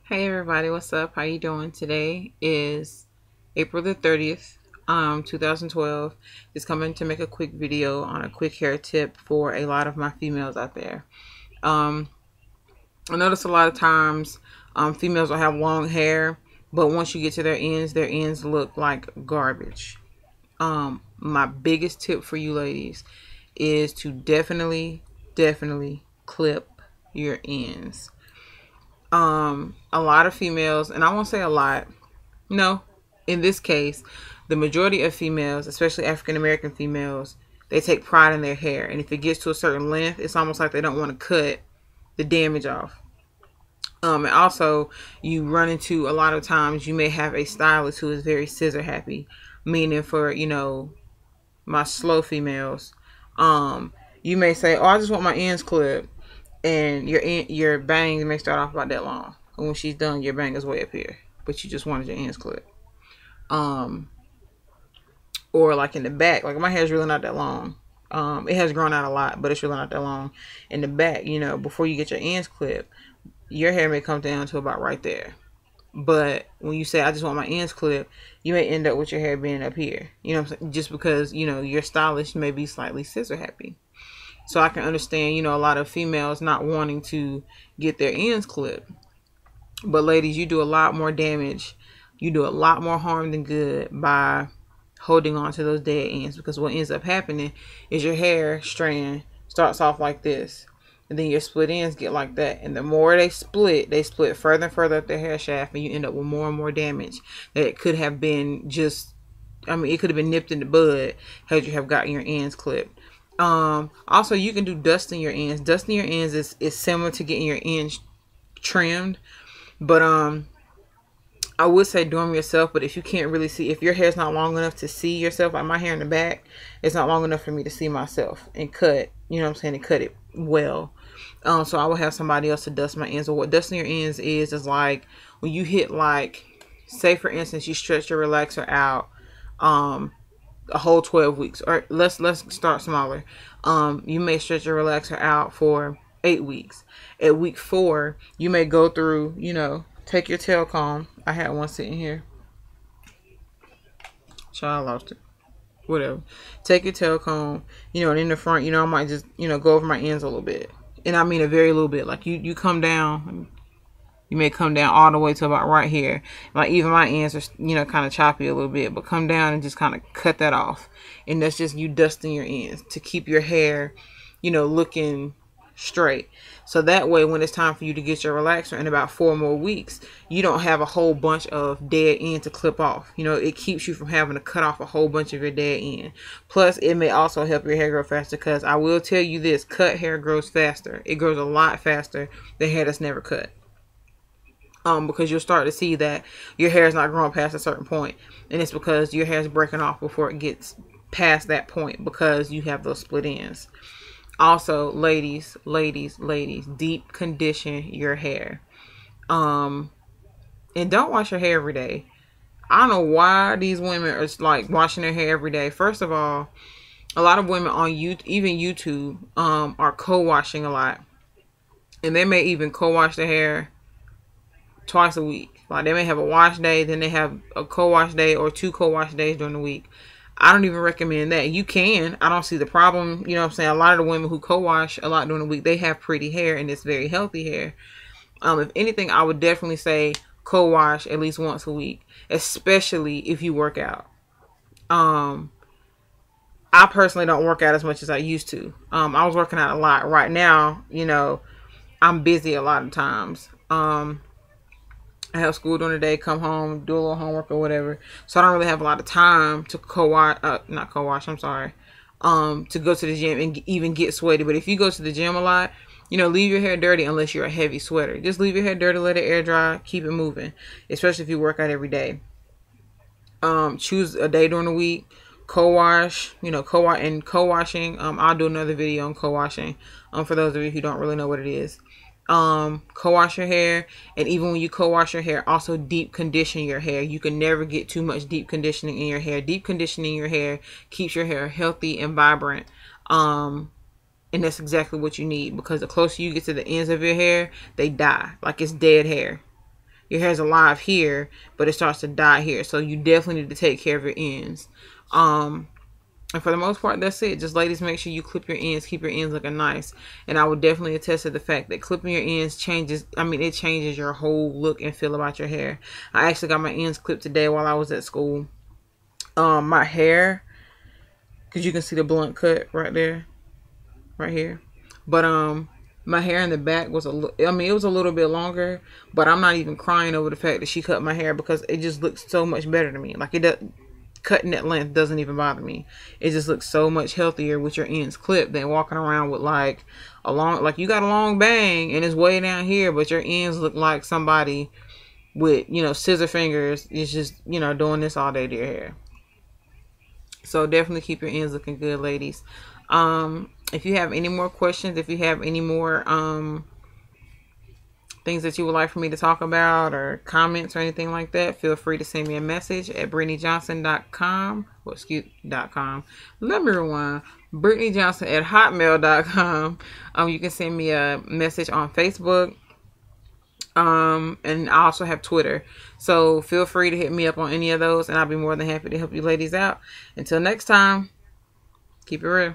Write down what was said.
Hey everybody, what's up? How you doing? Today is April the 30th, 2012. Just coming to make a quick video on a quick hair tip for a lot of my females out there. Um, I notice a lot of times females will have long hair, but once you get to their ends look like garbage. My biggest tip for you ladies is to definitely clip your ends. A lot of females, and I won't say a lot, no, in this case, the majority of females, especially African American females, they take pride in their hair. And if it gets to a certain length, it's almost like they don't want to cut the damage off. And also, you run into a lot of times you may have a stylist who is very scissor happy, meaning for, my slow females, you may say, oh, I just want my ends clipped. And your bangs may start off about that long. And when she's done, your bang is way up here. But you just wanted your ends clipped. Or like in the back, like my hair's really not that long. It has grown out a lot, but it's really not that long. In the back, before you get your ends clipped, your hair may come down to about right there. But when you say, I just want my ends clipped, you may end up with your hair being up here. You know what I'm saying? Just because, your stylist may be slightly scissor happy. So I can understand, a lot of females not wanting to get their ends clipped. But ladies, you do a lot more damage. You do a lot more harm than good by holding on to those dead ends. Because what ends up happening is your hair strand starts off like this. And then your split ends get like that. And the more they split further and further up the hair shaft. And you end up with more and more damage that it could have been it could have been nipped in the bud had you have gotten your ends clipped. Also, you can do dusting your ends. Dusting your ends is similar to getting your ends trimmed. But I would say do them yourself. But if you can't really see, if your hair's not long enough to see yourself, like my hair in the back, it's not long enough for me to see myself and cut, and cut it well. So I would have somebody else to dust my ends. Or what dusting your ends is like when you hit, like, say for instance, you stretch your relaxer out a whole 12 weeks, or let's start smaller. You may stretch your relaxer out for 8 weeks. At week 4, you may go through, take your tail comb. I had one sitting here. Child, lost it. Whatever. Take your tail comb, and in the front, I might just, go over my ends a little bit. And I mean a very little bit. Like you come down. You may come down all the way to about right here. Like even my ends are, kind of choppy a little bit. But come down and just kind of cut that off. And that's just you dusting your ends to keep your hair, looking straight. So that way when it's time for you to get your relaxer in about 4 more weeks, you don't have a whole bunch of dead end to clip off. It keeps you from having to cut off a whole bunch of your dead end. Plus, it may also help your hair grow faster because I will tell you this, cut hair grows faster. It grows a lot faster than hair that's never cut. Because you'll start to see that your hair is not growing past a certain point, and it's because your hair is breaking off before it gets past that point because you have those split ends. Also, ladies, deep condition your hair. And don't wash your hair every day. I don't know why these women are like washing their hair every day. First of all, a lot of women on YouTube are co-washing a lot, and they may even co-wash their hair twice a week. Like they may have a wash day, then they have a co-wash day or 2 co-wash days during the week. I don't even recommend that. You can. I don't see the problem. You know what I'm saying? A lot of the women who co-wash a lot during the week, they have pretty hair and it's very healthy hair. If anything, I would definitely say co-wash at least once a week, especially if you work out. I personally don't work out as much as I used to. I was working out a lot. Right now, I'm busy a lot of times. I have school during the day, come home, do a little homework or whatever. So I don't really have a lot of time to to go to the gym and even get sweaty. But if you go to the gym a lot, leave your hair dirty unless you're a heavy sweater. Just leave your hair dirty, let it air dry, keep it moving. Especially if you work out every day. Choose a day during the week. Co-wash, co-washing. I'll do another video on co-washing. For those of you who don't really know what it is. Co-wash your hair, and even when you co-wash your hair, also deep condition your hair. You can never get too much deep conditioning in your hair. Deep conditioning your hair keeps your hair healthy and vibrant. And that's exactly what you need, because the closer you get to the ends of your hair, they die. Like it's dead hair. your hair's alive here, but it starts to die here. So you definitely need to take care of your ends. And for the most part, that's it. Just ladies, make sure you clip your ends, keep your ends looking nice. And I would definitely attest to the fact that clipping your ends changes, it changes your whole look and feel about your hair. I actually got my ends clipped today while I was at school. My hair, because you can see the blunt cut right there, right here. But my hair in the back was it was a little bit longer, but I'm not even crying over the fact that she cut my hair, because it just looks so much better to me. Like, it does, cutting that length doesn't even bother me. It just looks so much healthier with your ends clipped than walking around with like you got a long bang and it's way down here, but your ends look like somebody with, scissor fingers is just, doing this all day to your hair. So definitely keep your ends looking good, ladies. If you have any more questions, if you have any more things that you would like for me to talk about, or comments or anything like that, feel free to send me a message at BrittanyJohnson.com. .com. Let me rewind. BrittanyJohnson@hotmail.com. You can send me a message on Facebook. And I also have Twitter. So feel free to hit me up on any of those, and I'll be more than happy to help you ladies out. Until next time, keep it real.